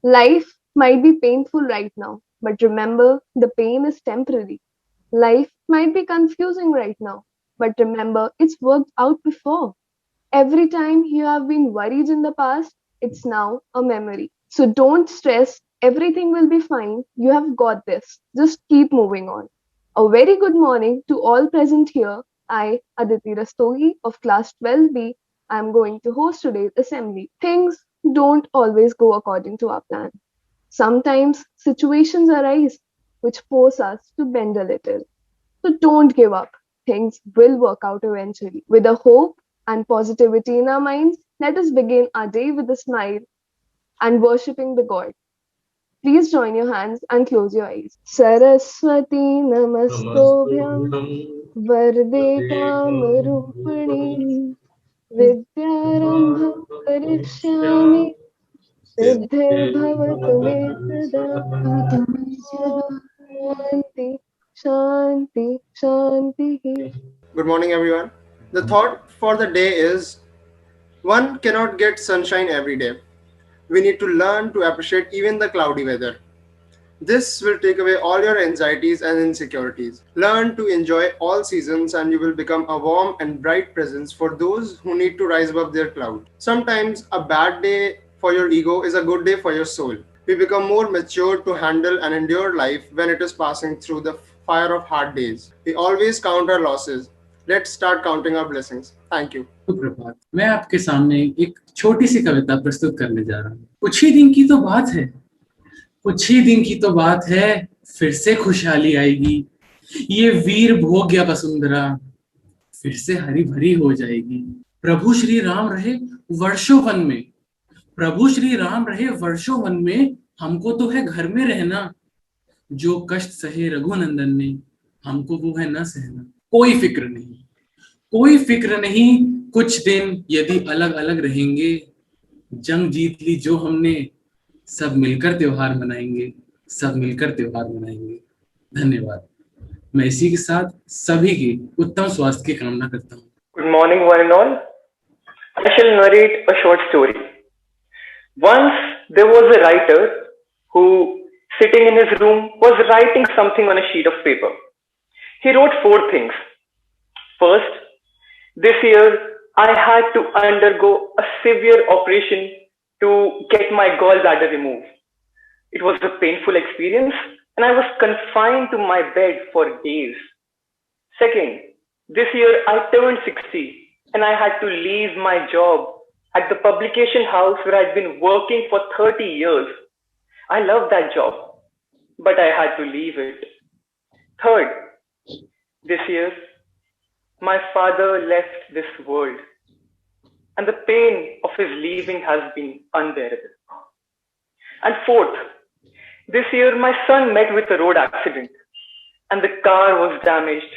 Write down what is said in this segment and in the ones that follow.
Life might be painful right now, but remember the pain is temporary. Life might be confusing right now, but remember it's worked out before. Every time you have been worried in the past, it's now a memory. So don't stress, everything will be fine. You have got this. Just keep moving on. A very good morning to all present here. I, Aditi Rastogi of class 12B, am going to host today's assembly. Things don't always go according to our plan. Sometimes situations arise which force us to bend a little. So don't give up. Things will work out eventually. With a hope and positivity in our minds, let us begin our day with a smile and worshipping the God. Please join your hands and close your eyes. Saraswati Namastobhyam नमस्तुभ्यं Varde वदेतामरूपिणि Kamarupani Vidyarambham करिष्यामि Karishyami Siddhirbhavatu सिद्धिर्भवतु Me मे Sada सदा Om Shanti Shanti Shanti. Good morning, everyone. The thought for the day is one cannot get sunshine every day. We need to learn to appreciate even the cloudy weather. This will take away all your anxieties and insecurities. Learn to enjoy all seasons, and you will become a warm and bright presence for those who need to rise above their cloud. Sometimes a bad day for your ego is a good day for your soul. We become more mature to handle and endure life when it is passing through the fire of hard days. We always count our losses. Let's start counting our blessings. Thank you. सुप्रभात। मैं आपके सामने एक छोटी सी कविता प्रस्तुत करने जा रहा हूँ। कुछ ही दिन की तो बात है, कुछ ही दिन की तो बात है, फिर से खुशहाली आएगी। ये वीर भोग्य वसुंधरा फिर से हरी भरी हो जाएगी। प्रभु श्री राम रहे वर्षों वन में, प्रभु श्री राम रहे वर्षों वन में, हमको तो है घर में रहना। जो कष्ट सहे रघुनंदन ने, हमको वो है न सहना। कोई फिक्र नहीं, कोई फिक्र नहीं, कुछ दिन यदि अलग अलग रहेंगे, जंग जीत ली जो हमने, सब मिलकर त्योहार मनाएंगे, सब मिलकर त्योहार मनाएंगे। धन्यवाद। मैं इसी के साथ सभी की उत्तम स्वास्थ्य की कामना करता हूँ। Good morning, one and all. I shall narrate a short story. Once there was a writer who, sitting in his room, was writing something on a sheet of paper. He wrote four things. First, this year I had to undergo a severe operation to get my gallbladder removed. It was a painful experience and I was confined to my bed for days. Second, this year I turned 60 and I had to leave my job at the publication house where I'd been working for 30 years. I loved that job, but I had to leave it. Third, this year my father left this world and the pain of his leaving has been unbearable. And fourth, this year my son met with a road accident and the car was damaged.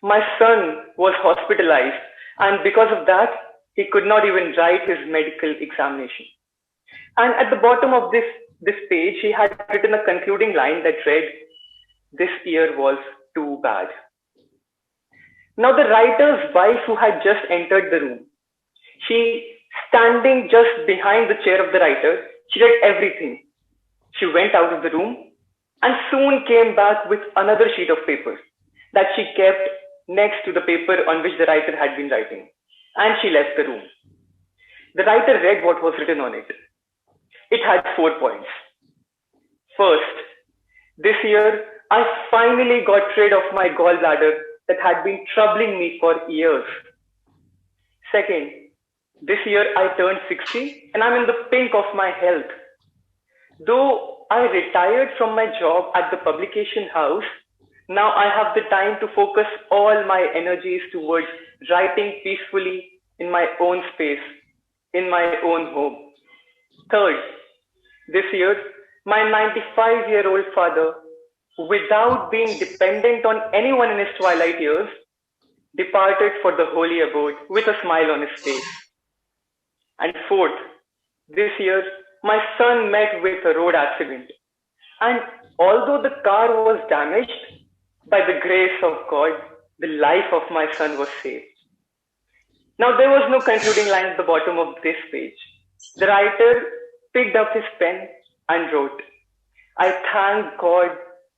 My son was hospitalized and because of that, he could not even write his medical examination. And at the bottom of this page, he had written a concluding line that read, "This year was too bad." Now the writer's wife who had just entered the room, she standing just behind the chair of the writer, she read everything. She went out of the room and soon came back with another sheet of paper that she kept next to the paper on which the writer had been writing. And she left the room. The writer read what was written on it. It had 4 points. First, this year I finally got rid of my gallbladder that had been troubling me for years. Second, this year I turned 60 and I'm in the pink of my health. Though I retired from my job at the publication house, now I have the time to focus all my energies towards writing peacefully in my own space, in my own home. Third, this year, my 95-year-old father, without being dependent on anyone in his twilight years, departed for the holy abode with a smile on his face. And fourth, this year, my son met with a road accident. And although the car was damaged, by the grace of God, the life of my son was saved. Now, there was no concluding line at the bottom of this page. The writer picked up his pen and wrote, I thank God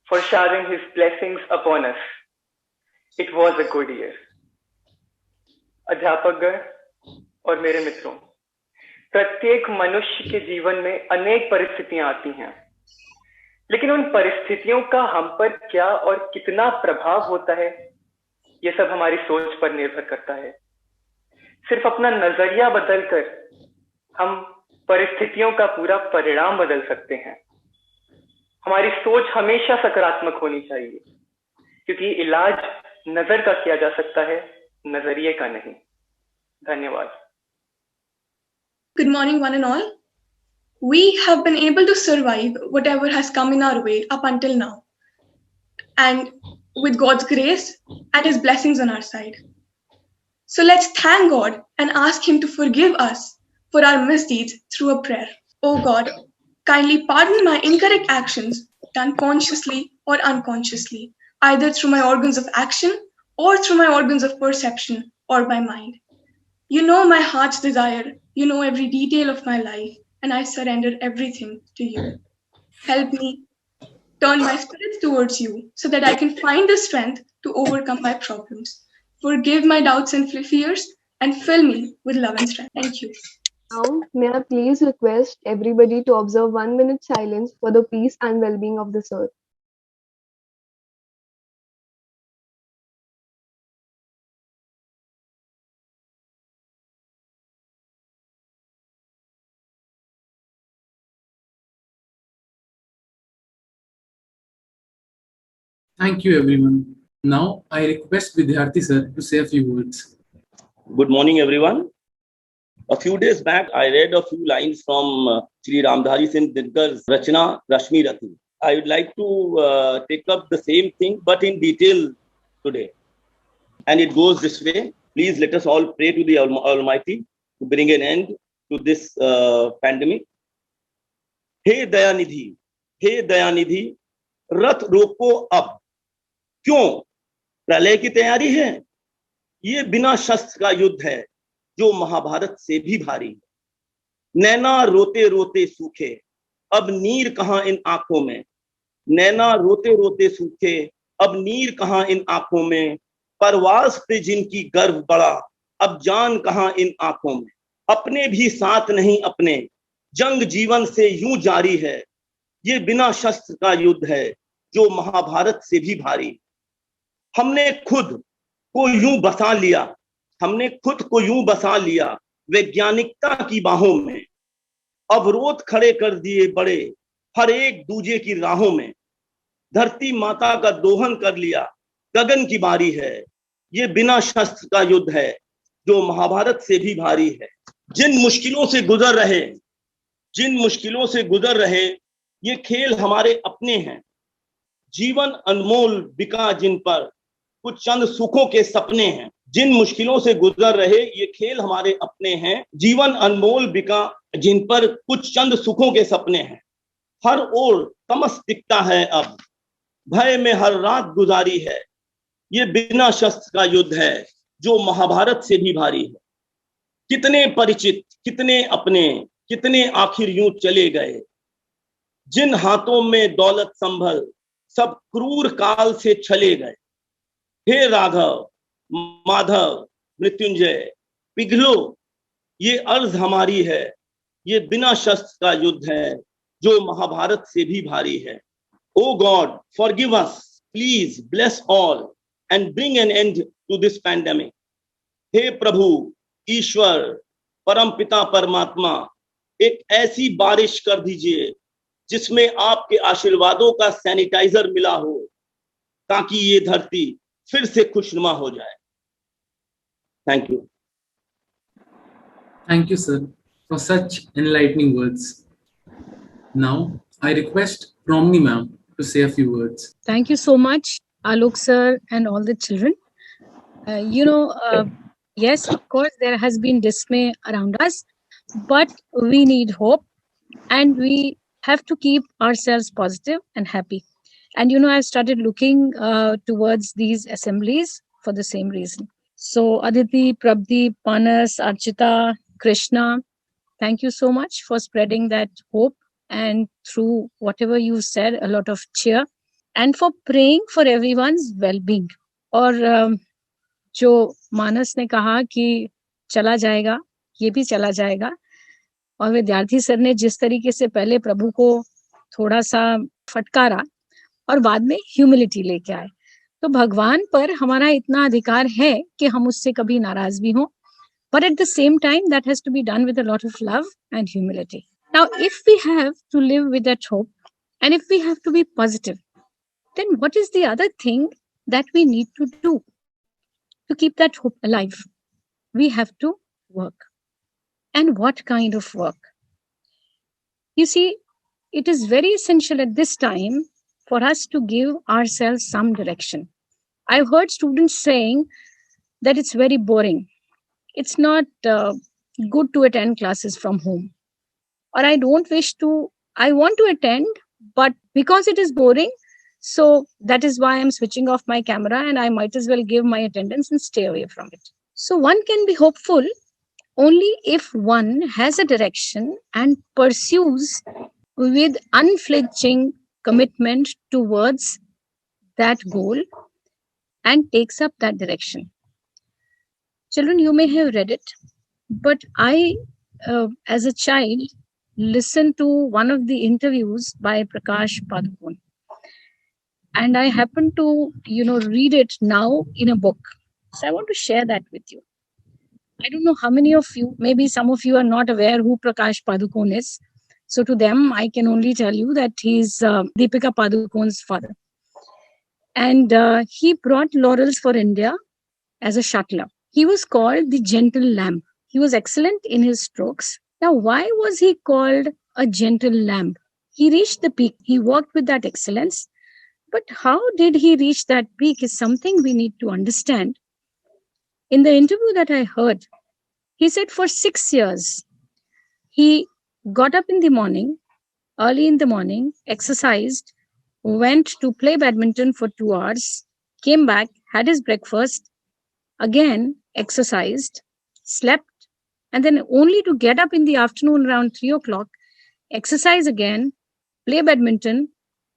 for showering his blessings upon us. It was a good year. अध्यापकगण और मेरे मित्रों, प्रत्येक मनुष्य के जीवन में अनेक परिस्थितियां आती हैं, लेकिन उन परिस्थितियों का हम पर क्या और कितना प्रभाव होता है, ये सब हमारी सोच पर निर्भर करता है। सिर्फ अपना नजरिया बदलकर हम परिस्थितियों का पूरा परिणाम बदल सकते हैं। हमारी सोच हमेशा सकारात्मक होनी चाहिए, क्योंकि इलाज नजर का किया जा सकता है, नजरिए का नहीं। धन्यवाद। Good morning, one and all. We have been able to survive whatever has come in our way up until now, and with God's grace and His blessings on our side. So let's thank God and ask Him to forgive us for our misdeeds through a prayer. Oh God, kindly pardon my incorrect actions done consciously or unconsciously, either through my organs of action or through my organs of perception or by mind. You know my heart's desire. You know every detail of my life, and I surrender everything to you. Help me turn my spirits towards you so that I can find the strength to overcome my problems. Forgive my doubts and fears and fill me with love and strength. Thank you. Now, may I please request everybody to observe 1 minute silence for the peace and well-being of this earth. Thank you, everyone. Now, I request Vidyarthi sir to say a few words. Good morning, everyone. A few days back, I read a few lines from Sri Ramdhari Singh Dinkar's Rachna Rashmi Rati. I would like to take up the same thing, but in detail today. And it goes this way. Please let us all pray to the Almighty to bring an end to this pandemic. Hey Dayanidhi, रथ रोको अब, क्यों? प्रलय की तैयारी है। ये बिना शस्त्र का युद्ध है जो महाभारत से भी भारी। नैना रोते रोते सूखे, अब नीर कहां इन आंखों में। नैना रोते रोते सूखे, अब नीर कहां इन आंखों में। परवास पे जिनकी गर्व बड़ा, अब जान कहां इन आंखों में। अपने भी साथ नहीं अपने, जंग जीवन से यूं जारी है। ये बिना शस्त्र का युद्ध है जो महाभारत से भी भारी। हमने खुद को यूं बसा लिया, हमने खुद को यूं बसा लिया वैज्ञानिकता की बाहों में। अवरोध खड़े कर दिए बड़े हर एक दूजे की राहों में। धरती माता का दोहन कर लिया, गगन की बारी है। ये बिना शस्त्र का युद्ध है जो महाभारत से भी भारी है। जिन मुश्किलों से गुजर रहे ये खेल हमारे अपने हैं। जीवन अनमोल बिका जिन पर कुछ चंद सुखों के सपने हैं। जिन मुश्किलों से गुजर रहे ये खेल हमारे अपने हैं। जीवन अनमोल बिका जिन पर कुछ चंद सुखों के सपने हैं। हर ओर तमस दिखता है अब, भय में हर रात गुजारी है। ये बिना शस्त्र का युद्ध है जो महाभारत से भी भारी है। कितने परिचित, कितने अपने, कितने आखिर यूं चले गए। जिन हाथों में दौलत संभल सब क्रूर काल से छले गए। हे राघव, माधव, मृत्युंजय, पिघलो, ये अर्ज हमारी है। ये बिना शस्त्र का युद्ध है जो महाभारत से भी भारी है। O God, forgive us, please bless all and bring an end to this pandemic. हे प्रभु, ईश्वर, परम पिता परमात्मा, एक ऐसी बारिश कर दीजिए जिसमें आपके आशीर्वादों का सैनिटाइजर मिला हो, ताकि ये धरती फिर से खुशनुमा हो जाए। Thank you. Thank you, sir, for such enlightening words. Now, I request Promni ma'am to say a few words. Thank you so much, Alok sir and all the children. Yes, of course, there has been dismay around us, but we need hope and we have to keep ourselves positive and happy. And I've started looking towards these assemblies for the same reason. So Aditi, Prabdeep, Panas, Archita, Krishna, thank you so much for spreading that hope and through whatever you said, a lot of cheer, and for praying for everyone's well-being. और जो मानस ने कहा कि चला जाएगा, ये भी चला जाएगा, और विद्यार्थी सर ने जिस तरीके से पहले प्रभु को थोड़ा सा फटकारा और बाद में ह्यूमिलिटी लेके आए, तो भगवान पर हमारा इतना अधिकार है कि हम उससे कभी नाराज भी हों, but at the same time that has to be done with a lot of love and humility. Now, if we have to live with that hope and if we have to be positive, then what is the other thing that we need to do to keep that hope alive? We have to work. And what kind of work? You see, it is very essential at this time for us to give ourselves some direction. I've heard students saying that it's very boring. It's not good to attend classes from home. Or I want to attend, but because it is boring, so that is why I'm switching off my camera and I might as well give my attendance and stay away from it. So one can be hopeful only if one has a direction and pursues with unflinching commitment towards that goal and takes up that direction. Children, you may have read it, but I, as a child, listened to one of the interviews by Prakash Padukone. And I happen to, read it now in a book. So I want to share that with you. I don't know how many of you, maybe some of you are not aware who Prakash Padukone is. So to them, I can only tell you that he's Deepika Padukone's father. And he brought laurels for India as a shuttler. He was called the gentle lamb. He was excellent in his strokes. Now, why was he called a gentle lamb? He reached the peak. He worked with that excellence. But how did he reach that peak is something we need to understand. In the interview that I heard, he said for 6 years, he got up in the morning, early in the morning, exercised, went to play badminton for 2 hours, came back, had his breakfast, again exercised, slept, and then only to get up in the afternoon around 3 o'clock, exercise again, play badminton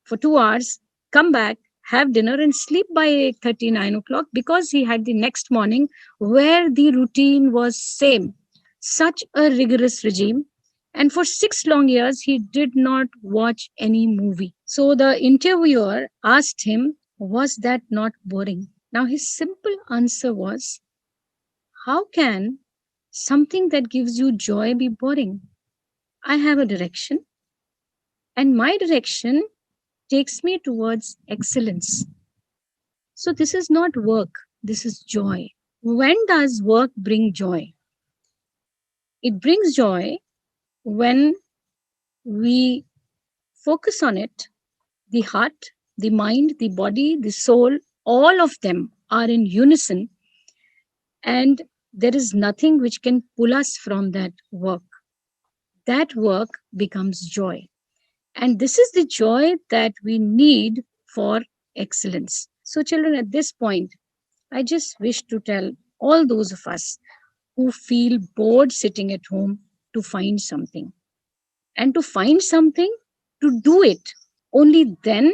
for 2 hours, come back, have dinner and sleep by 8:30, 9 o'clock because he had the next morning where the routine was same. Such a rigorous regime. And for 6 long years, he did not watch any movie. So the interviewer asked him, was that not boring? Now his simple answer was, how can something that gives you joy be boring? I have a direction, and my direction takes me towards excellence. So this is not work, this is joy. When does work bring joy? It brings joy when we focus on it. The heart, the mind, the body, the soul, all of them are in unison, and there is nothing which can pull us from that work. That work becomes joy. And this is the joy that we need for excellence. So children, at this point, I just wish to tell all those of us who feel bored sitting at home to find something. And to find something, to do it. Only then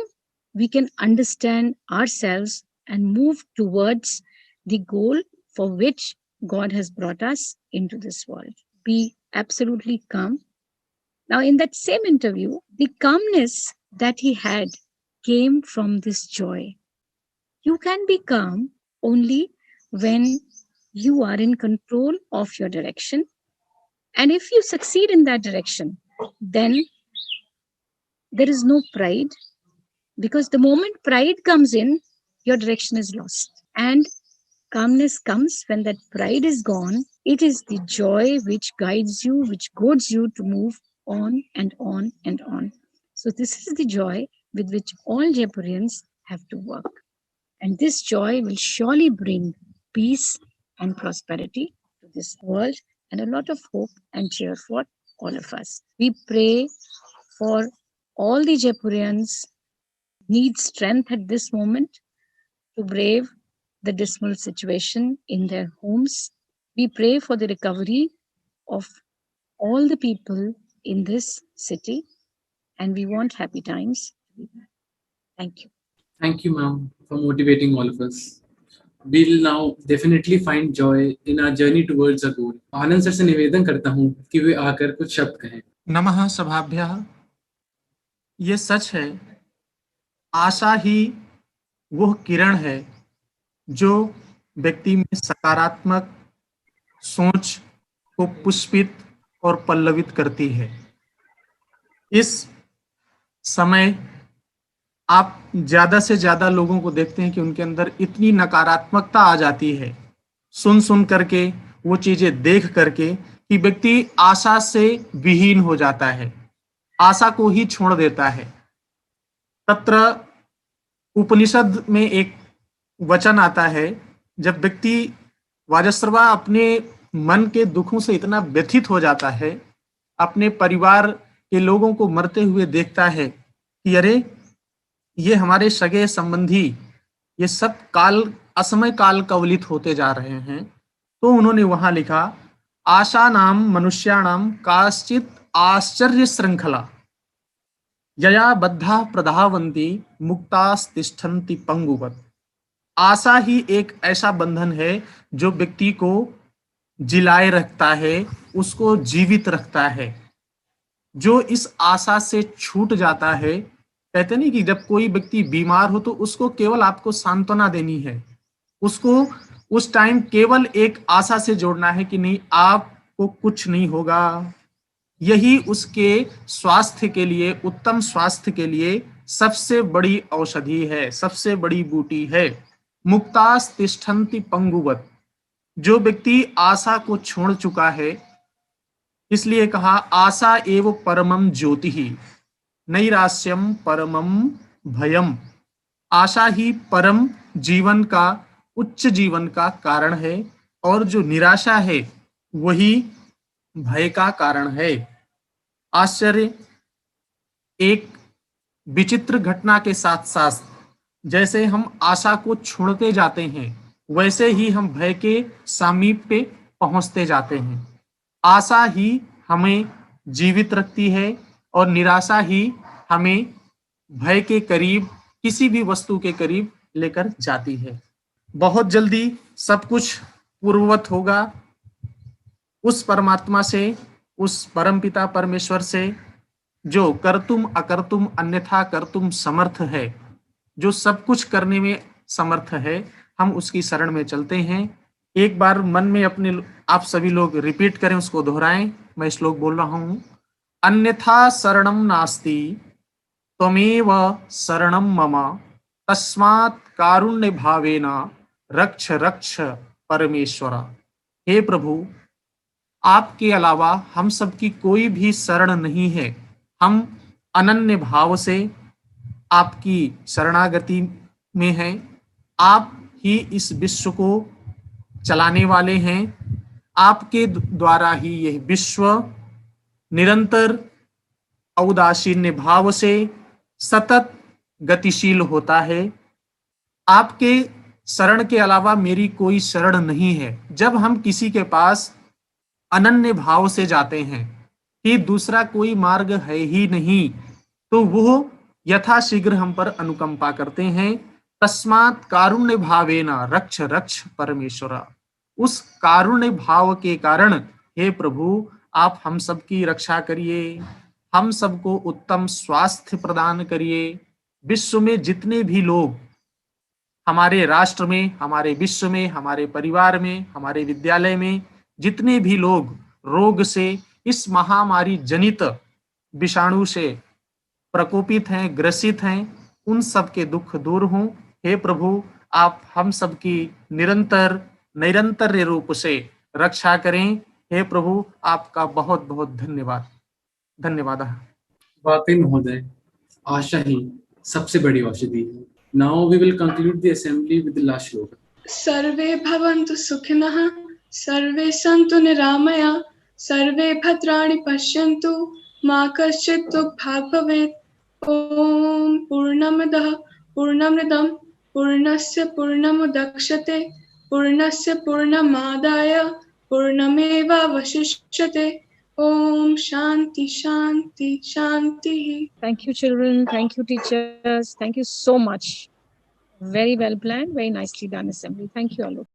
we can understand ourselves and move towards the goal for which God has brought us into this world. Be absolutely calm. Now, in that same interview, the calmness that he had came from this joy. You can be calm only when you are in control of your direction. And if you succeed in that direction, then there is no pride, because the moment pride comes in, your direction is lost. And calmness comes when that pride is gone. It is the joy which guides you, which goads you to move on and on and on. So this is the joy with which all Jaipurians have to work. And this joy will surely bring peace and prosperity to this world and a lot of hope and cheer for all of us. We pray for all the Jaipurians need strength at this moment to brave the dismal situation in their homes. We pray for the recovery of all the people in this city. and we want happy times. Thank you. Thank you, ma'am, for motivating all of us. We'll now definitely find joy in our journey towards a goal. Anand sir से निवेदन करता हूँ कि वे आकर कुछ शब्द कहें। नमः सभाभ्यः। ये सच है, आशा ही वह किरण है जो व्यक्ति में सकारात्मक सोच को पुष्पित और पल्लवित करती है। इस समय आप ज्यादा से ज्यादा लोगों को देखते हैं कि उनके अंदर इतनी नकारात्मकता आ जाती है, सुन करके, वो चीजें देख करके, कि व्यक्ति आशा से विहीन हो जाता है, आशा को ही छोड़ देता है। तत्र उपनिषद में एक वचन आता है, जब व्यक्ति वाजस्रवा अपने मन के दुखों से इतना व्यथित हो जाता है, अपने परिवार के लोगों को मरते हुए देखता है कि अरे ये हमारे सगे संबंधी, ये सब असमय काल कवलित होते जा रहे हैं, तो उन्होंने वहां लिखा, आशा नाम मनुष्याणाम काश्चित आश्चर्य श्रृंखला यया बद्धा प्रधावंती मुक्तास्तिष्ठन्ति पंगुवत। आशा ही एक ऐसा बंधन है जो व्यक्ति को जिलाए रखता है, उसको जीवित रखता है। जो इस आशा से छूट जाता है, कहते नहीं कि जब कोई व्यक्ति बीमार हो तो उसको केवल आपको सांत्वना देनी है, उसको उस टाइम केवल एक आशा से जोड़ना है कि नहीं, आपको कुछ नहीं होगा। यही उसके स्वास्थ्य के लिए, उत्तम स्वास्थ्य के लिए सबसे बड़ी औषधि है, सबसे बड़ी बूटी है। मुक्तास्तिष्ठन्ति पंगुवत। जो व्यक्ति आशा को छोड़ चुका है, इसलिए कहा आशा एव परमम ज्योतिहि नैरास्यम परमम भयम। आशा ही परम जीवन का, उच्च जीवन का कारण है, और जो निराशा है वही भय का कारण है। आश्चर्य, एक विचित्र घटना के साथ साथ जैसे हम आशा को छोड़ते जाते हैं, वैसे ही हम भय के समीप पे पहुंचते जाते हैं। आशा ही हमें जीवित रखती है और निराशा ही हमें भय के करीब, किसी भी वस्तु के करीब लेकर जाती है। बहुत जल्दी सब कुछ पूर्ववत होगा उस परमात्मा से, उस परमपिता परमेश्वर से, जो कर्तुम अकर्तुम अन्यथा कर्तुम समर्थ है, जो सब कुछ करने में समर्थ है। हम उसकी शरण में चलते हैं। एक बार मन में अपने आप सभी लोग रिपीट करें, उसको दोहराएं। मैं श्लोक बोल रहा हूं, अन्यथा शरणम नास्ति त्वमेव शरणम मम तस्मात् कारुण्य भावेन रक्ष रक्ष परमेश्वर। हे प्रभु, आपके अलावा हम सबकी कोई भी शरण नहीं है। हम अनन्य भाव से आपकी शरणागति में हैं। आप ही इस विश्व को चलाने वाले हैं। आपके द्वारा ही यह विश्व निरंतर औदासीन्य भाव से सतत गतिशील होता है। आपके शरण के अलावा मेरी कोई शरण नहीं है। जब हम किसी के पास अनन्य भाव से जाते हैं कि दूसरा कोई मार्ग है ही नहीं, तो वो यथाशीघ्र हम पर अनुकंपा करते हैं। तस्मात् कारुण्य भावेन रक्ष रक्ष परमेश्वर। उस कारुण्य भाव के कारण हे प्रभु, आप हम सबकी रक्षा करिए, हम सबको उत्तम स्वास्थ्य प्रदान करिए। विश्व में जितने भी लोग, हमारे राष्ट्र में, हमारे विश्व में, हमारे परिवार में, हमारे विद्यालय में जितने भी लोग रोग से, इस महामारी जनित विषाणु से प्रकोपित हैं, ग्रसित हैं, उन सब के दुख दूर हों। हे प्रभु, आप हम सबकी निरंतर निरंतर रूप से रक्षा करें। हे प्रभु, आपका बहुत बहुत धन्यवाद। धन्यवाद। वाकई महोदय, आशा ही सबसे बड़ी औषधि है। Now we will conclude the assembly with the last shloka. सर्वे भवन्तु सुखिनः, सर्वे सन्तु निरामया, सर्वे भद्राणि पश्यन्तु, मा कश्चित् दुःखभाग् भवेत्। ओम पूर्णमदः पूर्णमिदं पूर्णस्य पूर्णमुदच्यते, पूर्णस्य पूर्णमादाय पूर्णमेवावशिष्यते। Om Shanti Shanti Shanti. Thank you, children. Thank you, teachers. Thank you so much. Very well planned, very nicely done assembly. Thank you, Alok.